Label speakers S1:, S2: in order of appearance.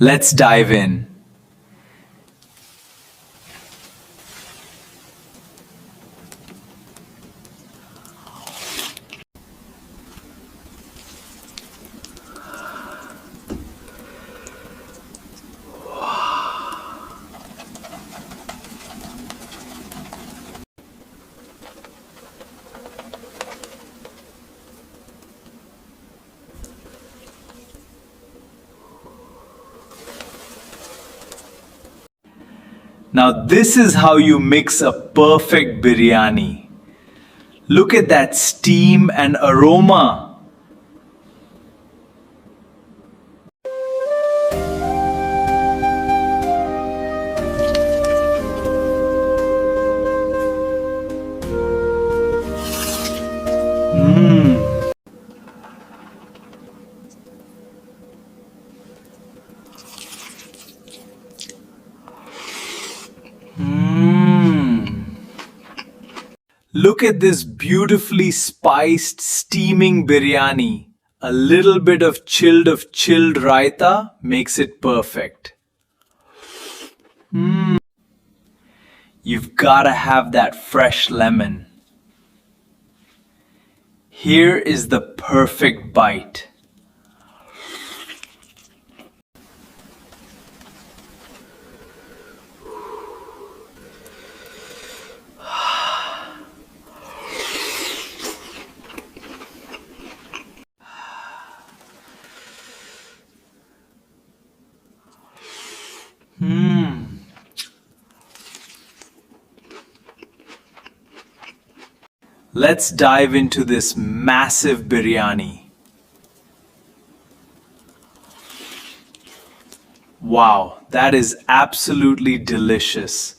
S1: Let's dive in. Now this is how you mix a perfect biryani. Look at that steam and aroma. Look at this beautifully spiced steaming biryani. A little bit of chilled raita makes it perfect. You've gotta have that fresh lemon. Here is the perfect bite. Let's dive into this massive biryani. Wow, that is absolutely delicious.